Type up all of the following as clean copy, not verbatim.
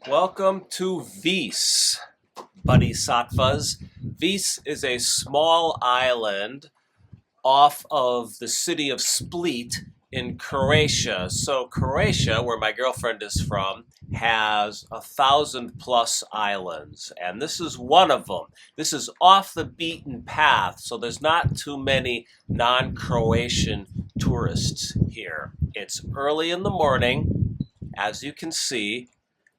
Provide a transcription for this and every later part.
Welcome to Vis, Bodhisattvas. Vis is a small island off of the city of Split in Croatia. So Croatia, where my girlfriend is from, has 1,000+ islands, and this is one of them. This is off the beaten path, so there's not too many non-Croatian tourists here. It's early in the morning, as you can see,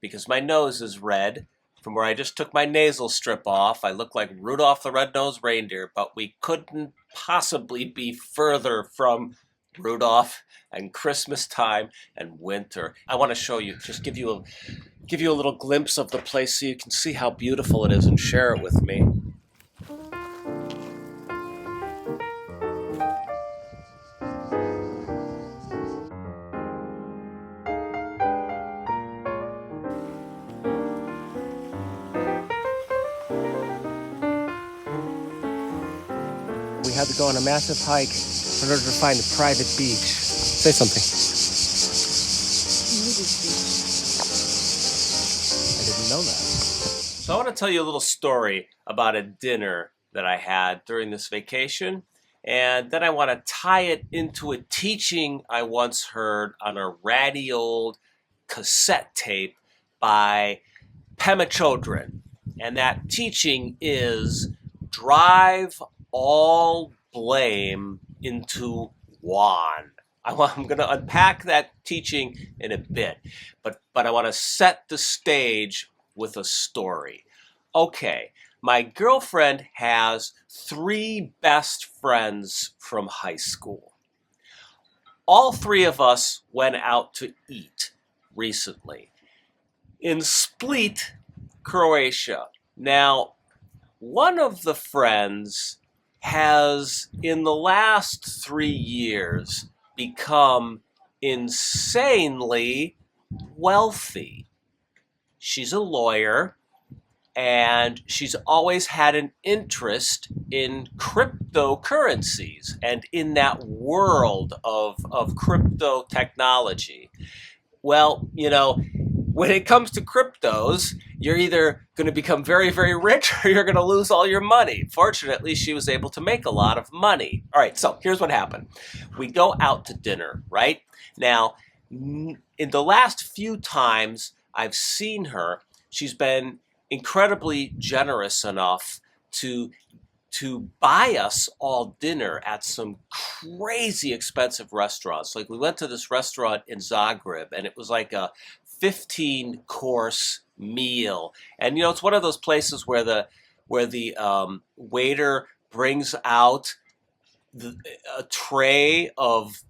because my nose is red from where I just took my nasal strip off. I look like Rudolph the Red-Nosed Reindeer, but we couldn't possibly be further from Rudolph and Christmas time and winter. I want to show you, just give you a little glimpse of the place so you can see how beautiful it is and share it with me. We had to go on a massive hike in order to find a private beach. Say something. I didn't know that. So I want to tell you a little story about a dinner that I had during this vacation, and then I want to tie it into a teaching I once heard on a ratty old cassette tape by Pema Chodron. And that teaching is drive all blame into one. I'm going to unpack that teaching in a bit, but I want to set the stage with a story. Okay, my girlfriend has 3 best friends from high school. All 3 of us went out to eat recently in Split, Croatia. Now, one of the friends has, in the last 3 years, become insanely wealthy. She's a lawyer, and she's always had an interest in cryptocurrencies and in that world of crypto technology. Well, when it comes to cryptos, you're either going to become very, very rich or you're going to lose all your money. Fortunately, she was able to make a lot of money. All right, so here's what happened. We go out to dinner, right? Now, in the last few times I've seen her, she's been incredibly generous enough to buy us all dinner at some crazy expensive restaurants. Like, we went to this restaurant in Zagreb, and it was like a 15-course meal. And it's one of those places where the waiter brings out a tray of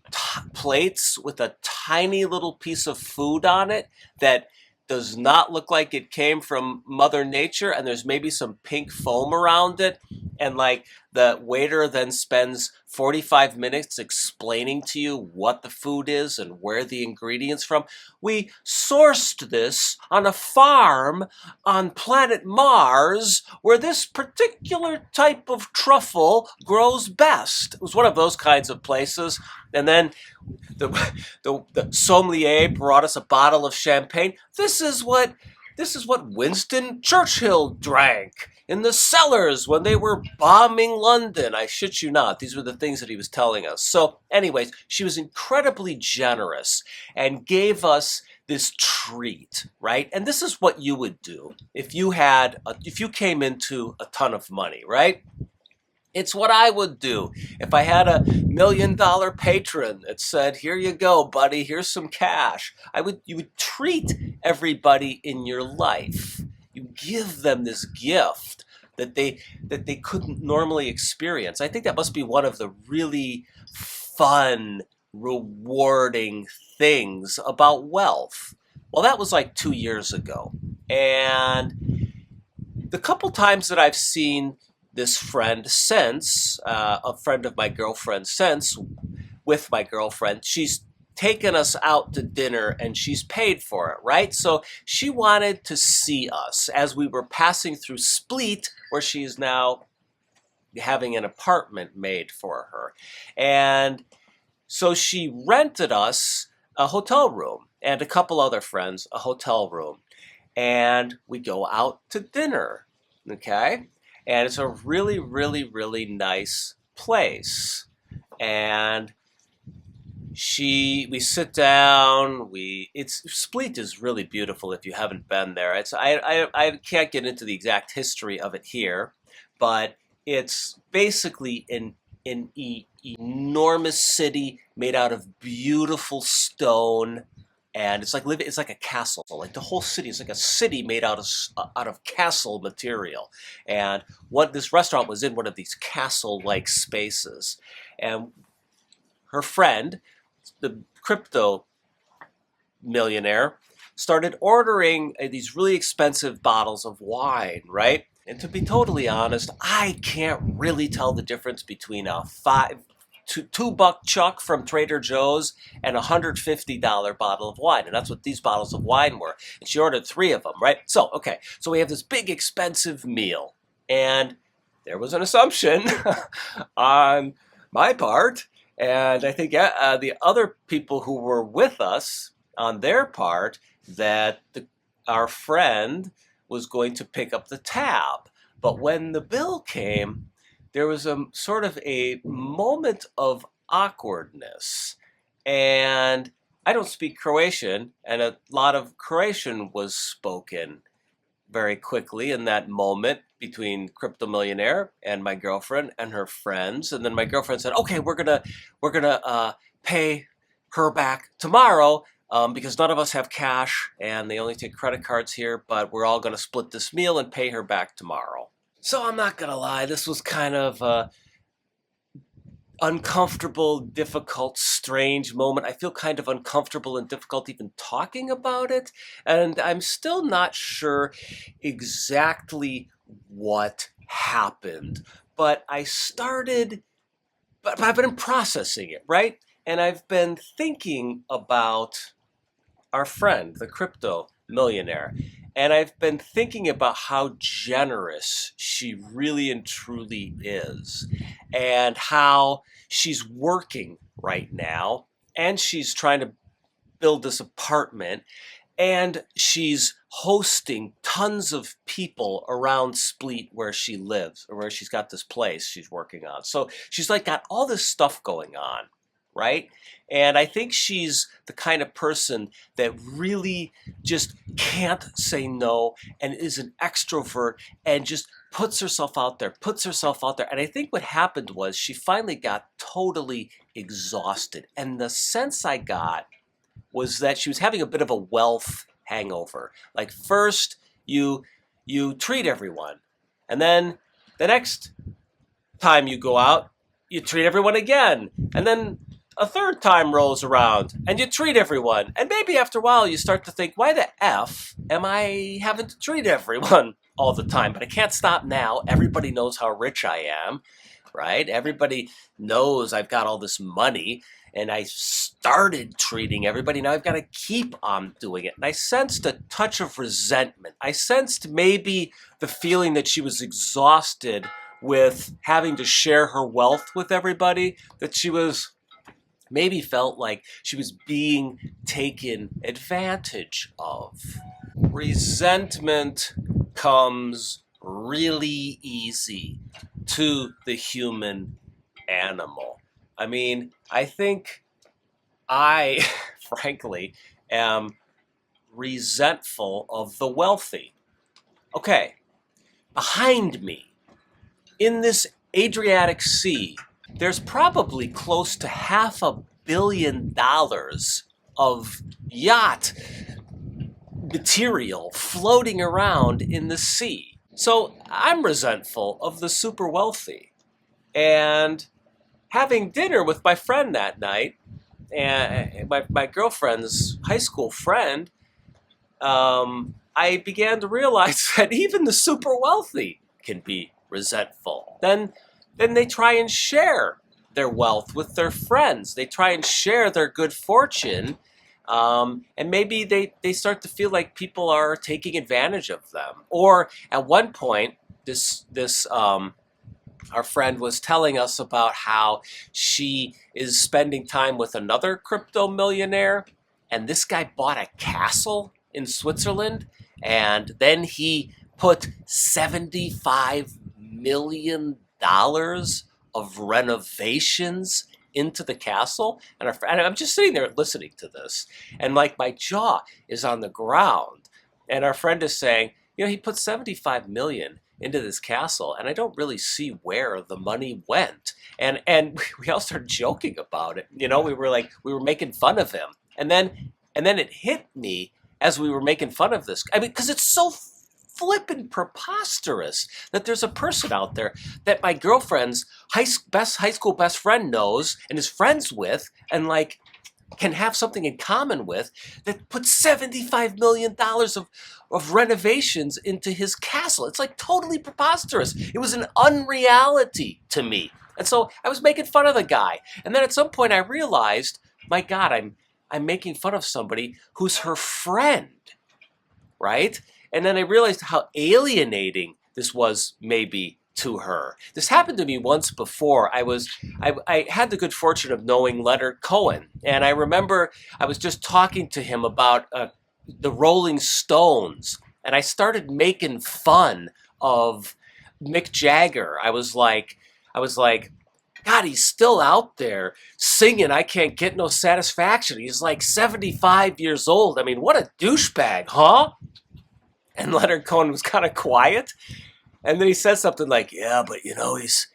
plates with a tiny little piece of food on it that does not look like it came from Mother Nature, and there's maybe some pink foam around it. And like, the waiter then spends 45 minutes explaining to you what the food is and where the ingredients from. We sourced this on a farm on planet Mars where this particular type of truffle grows best. It was one of those kinds of places. And then the sommelier brought us a bottle of champagne. This is what Winston Churchill drank in the cellars when they were bombing London. I shit you not. These were the things that he was telling us. So anyways, she was incredibly generous and gave us this treat, right? And this is what you would do if you came into a ton of money, right? It's what I would do if I had a $1 million patron that said, "Here you go, buddy, here's some cash." You would treat everybody in your life. You give them this gift that they couldn't normally experience. I think that must be one of the really fun, rewarding things about wealth. Well, that was like 2 years ago. And the couple times that I've seen this friend since, a friend of my girlfriend since, with my girlfriend, she's taken us out to dinner and she's paid for it, right? So she wanted to see us as we were passing through Split, where she's now having an apartment made for her. And so she rented us a hotel room, and a couple other friends a hotel room. and we go out to dinner, okay? And it's a really, really, really nice place. And we sit down, it's Split is really beautiful if you haven't been there. I can't get into the exact history of it here, but it's basically an enormous city made out of beautiful stone, and it's like a castle. Like the whole city is like a city made out of castle material. And what this restaurant was in one of these castle-like spaces, and her friend, the crypto millionaire, started ordering these really expensive bottles of wine, right? And to be totally honest, I can't really tell the difference between a $2 chuck from Trader Joe's and $150 bottle of wine. And that's what these bottles of wine were. And she ordered 3 of them, right? So, okay, so we have this big expensive meal. And there was an assumption on my part, and I think the other people who were with us on their part, that our friend was going to pick up the tab. But when the bill came, there was a sort of a moment of awkwardness. And I don't speak Croatian, and a lot of Croatian was spoken very quickly in that moment between crypto millionaire and my girlfriend and her friends. And then my girlfriend said, "Okay, we're gonna pay her back tomorrow because none of us have cash and they only take credit cards here. But we're all gonna split this meal and pay her back tomorrow." So I'm not gonna lie, this was kind of uncomfortable, difficult, strange moment. I feel kind of uncomfortable and difficult even talking about it. And I'm still not sure exactly what happened. But but I've been processing it, right? And I've been thinking about our friend, the crypto millionaire. And I've been thinking about how generous she really and truly is, and how she's working right now, and she's trying to build this apartment, and she's hosting tons of people around Split where she lives, or where she's got this place she's working on. So she's like got all this stuff going on, right? And I think she's the kind of person that really just can't say no and is an extrovert and just puts herself out there, puts herself out there. And I think what happened was she finally got totally exhausted. And the sense I got was that she was having a bit of a wealth hangover. Like first you treat everyone, and then the next time you go out, you treat everyone again, and then a third time rolls around and you treat everyone. And maybe after a while you start to think, why the F am I having to treat everyone all the time? But I can't stop now. Everybody knows how rich I am, right? Everybody knows I've got all this money, and I started treating everybody. Now I've got to keep on doing it. And I sensed a touch of resentment. I sensed maybe the feeling that she was exhausted with having to share her wealth with everybody, that she was maybe felt like she was being taken advantage of. Resentment comes really easy to the human animal. I mean, I think I, frankly, am resentful of the wealthy. Okay, behind me, in this Adriatic Sea, there's probably close to $500 million of yacht material floating around in the sea. So I'm resentful of the super wealthy. And having dinner with my friend that night, and my girlfriend's high school friend, I began to realize that even the super wealthy can be resentful. Then they try and share their wealth with their friends. They try and share their good fortune, and maybe they start to feel like people are taking advantage of them. Or at one point, our friend was telling us about how she is spending time with another crypto millionaire, and this guy bought a castle in Switzerland, And then he put $75 million of renovations into the castle. And I'm just sitting there listening to this, and like my jaw is on the ground. And our friend is saying, he put 75 million into this castle, and I don't really see where the money went. And we all started joking about it. We were making fun of him. And then it hit me as we were making fun of this. I mean, because it's so flippin' preposterous that there's a person out there that my girlfriend's high school best friend knows and is friends with, and like can have something in common with, that put $75 million of renovations into his castle. It's like totally preposterous. It was an unreality to me. And so I was making fun of the guy. And then at some point I realized, my God, I'm making fun of somebody who's her friend, right? And then I realized how alienating this was maybe to her. This happened to me once before. I had the good fortune of knowing Leonard Cohen, and I remember I was just talking to him about the Rolling Stones, and I started making fun of Mick Jagger. I was like, God, he's still out there singing I Can't Get No Satisfaction. He's like 75 years old. I mean, what a douchebag, huh? And Leonard Cohen was kind of quiet. And then he said something like, yeah, but he's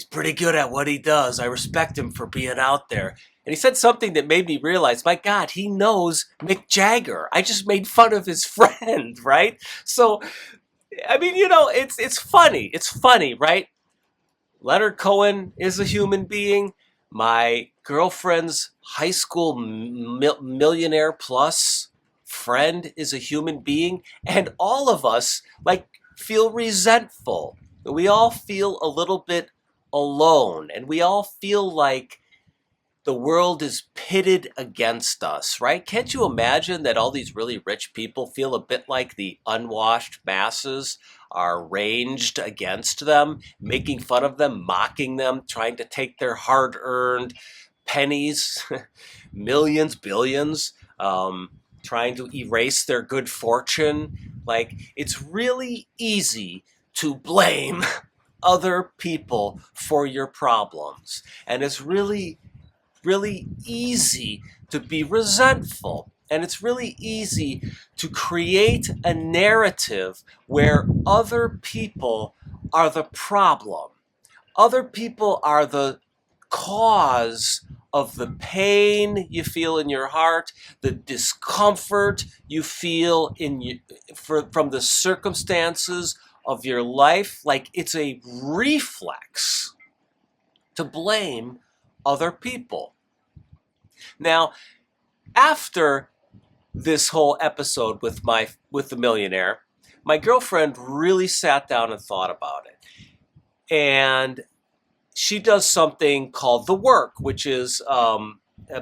pretty good at what he does. I respect him for being out there. And he said something that made me realize, my God, he knows Mick Jagger. I just made fun of his friend, right? So, I mean, it's funny. It's funny, right? Leonard Cohen is a human being. My girlfriend's high school millionaire plus friend is a human being. And all of us, feel resentful. We all feel a little bit alone, and we all feel like the world is pitted against us, right? Can't you imagine that all these really rich people feel a bit like the unwashed masses are ranged against them, making fun of them, mocking them, trying to take their hard-earned pennies, millions, billions, trying to erase their good fortune? It's really easy to blame other people for your problems. And it's really, really easy to be resentful. And it's really easy to create a narrative where other people are the problem. Other people are the cause of the pain you feel in your heart, the discomfort you feel from the circumstances of your life. It's a reflex to blame other people. Now, after this whole episode with the millionaire, my girlfriend really sat down and thought about it. And she does something called the work, which is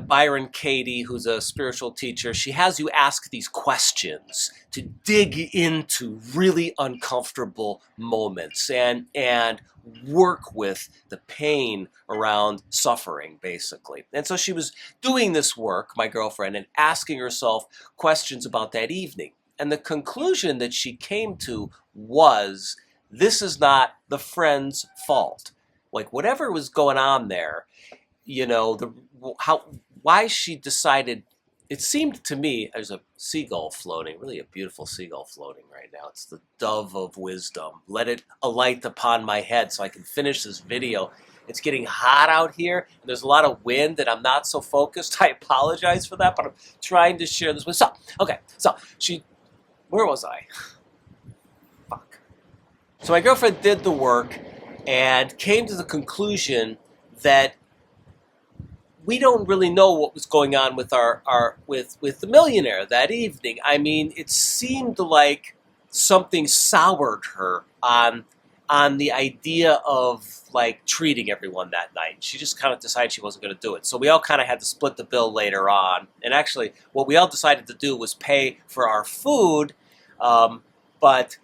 Byron Katie, who's a spiritual teacher. She has you ask these questions to dig into really uncomfortable moments and work with the pain around suffering, basically. And so she was doing this work, my girlfriend, and asking herself questions about that evening. And the conclusion that she came to was, this is not the friend's fault. Whatever was going on there, why she decided, it seemed to me, there's a seagull floating, really a beautiful seagull floating right now. It's the dove of wisdom. Let it alight upon my head so I can finish this video. It's getting hot out here, and there's a lot of wind, and I'm not so focused. I apologize for that, but I'm trying to share this with. So where was I? Fuck. So my girlfriend did the work and came to the conclusion that we don't really know what was going on with with the millionaire that evening. I mean, it seemed like something soured her on the idea of treating everyone that night. She just kind of decided she wasn't going to do it. So we all kind of had to split the bill later on. And actually, what we all decided to do was pay for our food, but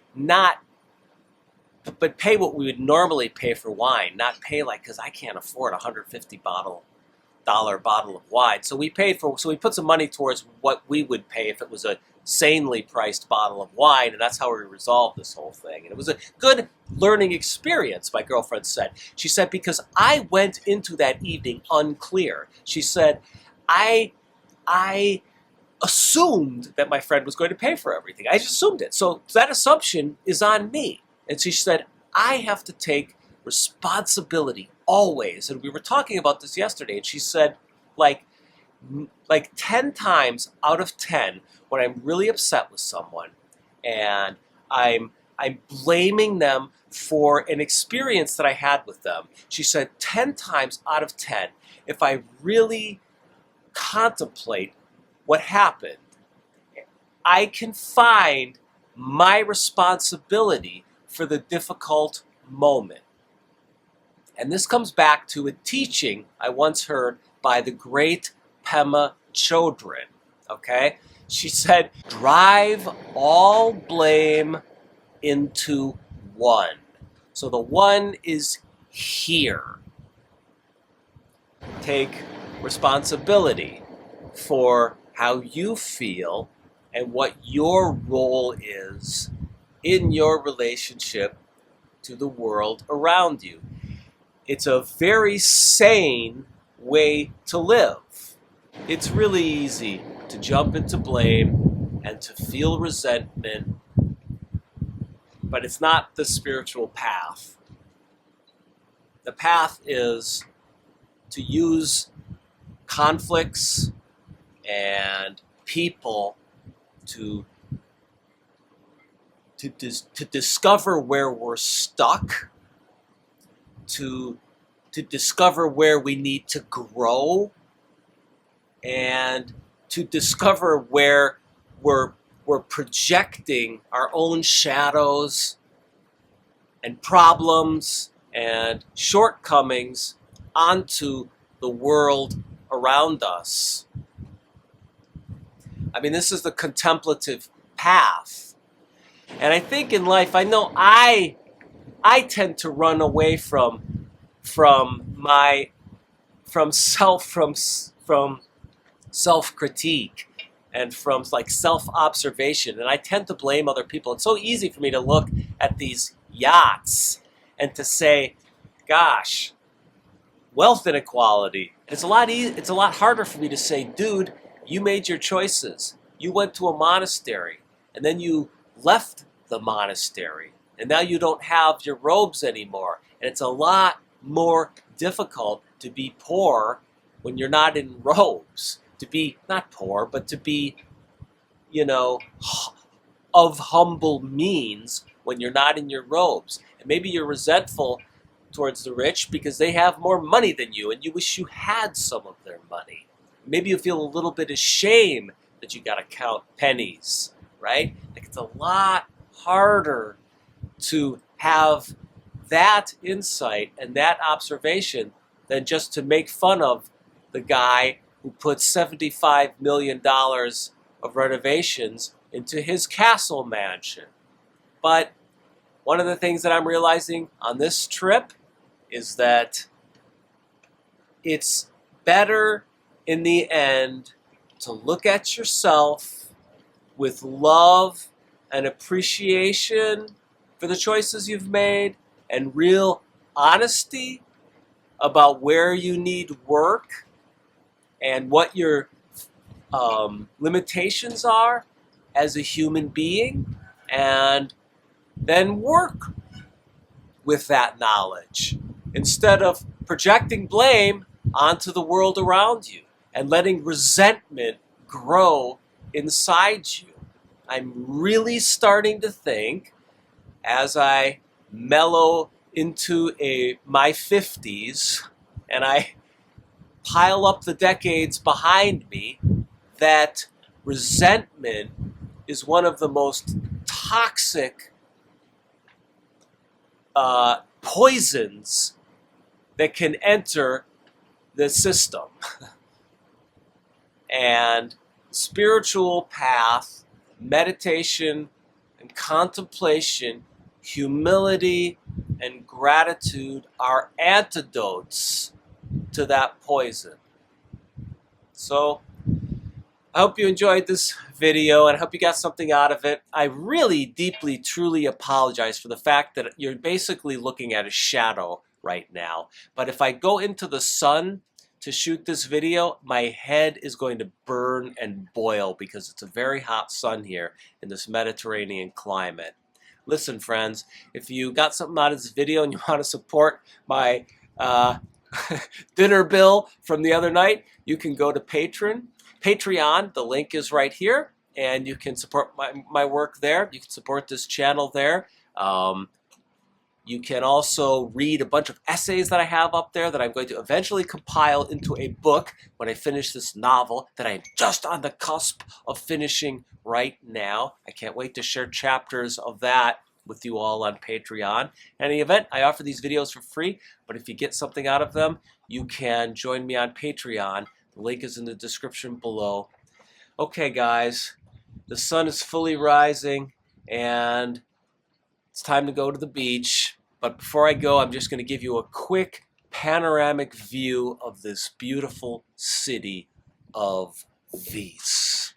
pay what we would normally pay for wine, not pay because I can't afford a $150 bottle of wine. So we put some money towards what we would pay if it was a sanely priced bottle of wine, and that's how we resolved this whole thing. And it was a good learning experience, my girlfriend said. She said, because I went into that evening unclear. She said, I assumed that my friend was going to pay for everything. I just assumed it. So that assumption is on me. And she said, I have to take responsibility always. And we were talking about this yesterday, and she said, like 10 times out of 10, when I'm really upset with someone and I'm blaming them for an experience that I had with them, she said 10 times out of 10, if I really contemplate what happened, I can find my responsibility for the difficult moment. And this comes back to a teaching I once heard by the great Pema Chodron. Okay? She said, drive all blame into one. So the one is here. Take responsibility for how you feel and what your role is in your relationship to the world around you. It's a very sane way to live. It's really easy to jump into blame and to feel resentment, but it's not the spiritual path. The path is to use conflicts and people to discover where we're stuck, to discover where we need to grow, and to discover where we're projecting our own shadows and problems and shortcomings onto the world around us. I mean, this is the contemplative path. And I think in life, I know I tend to run away from self-critique and from like self-observation, and I tend to blame other people. It's so easy for me to look at these yachts and to say, gosh, wealth inequality. It's a lot harder for me to say, dude, you made your choices. You went to a monastery, and then you left the monastery, and now you don't have your robes anymore. And it's a lot more difficult to be poor when you're not in robes. To be not poor, but to be, of humble means when you're not in your robes. And maybe you're resentful towards the rich because they have more money than you, and you wish you had some of their money. Maybe you feel a little bit ashamed that you got to count pennies, right? Like, it's a lot harder to have that insight and that observation than just to make fun of the guy who put $75 million of renovations into his castle mansion. But one of the things that I'm realizing on this trip is that it's better in the end to look at yourself with love and appreciation for the choices you've made and real honesty about where you need work and what your limitations are as a human being, and then work with that knowledge instead of projecting blame onto the world around you and letting resentment grow inside you. I'm really starting to think, as I mellow into my 50s and I pile up the decades behind me, that resentment is one of the most toxic poisons that can enter the system. And spiritual path, meditation and contemplation, humility and gratitude are antidotes to that poison. So I hope you enjoyed this video and I hope you got something out of it. I really deeply, truly apologize for the fact that you're basically looking at a shadow right now. But if I go into the sun to shoot this video, my head is going to burn and boil because it's a very hot sun here in this Mediterranean climate. Listen, friends, if you got something out of this video and you want to support my dinner bill from the other night, you can go to Patreon. The link is right here, and you can support my work there. You can support this channel there. You can also read a bunch of essays that I have up there that I'm going to eventually compile into a book when I finish this novel that I'm just on the cusp of finishing right now. I can't wait to share chapters of that with you all on Patreon. In any event, I offer these videos for free, but if you get something out of them, you can join me on Patreon. The link is in the description below. Okay, guys, the sun is fully rising, and it's time to go to the beach. But before I go, I'm just going to give you a quick panoramic view of this beautiful city of Venice.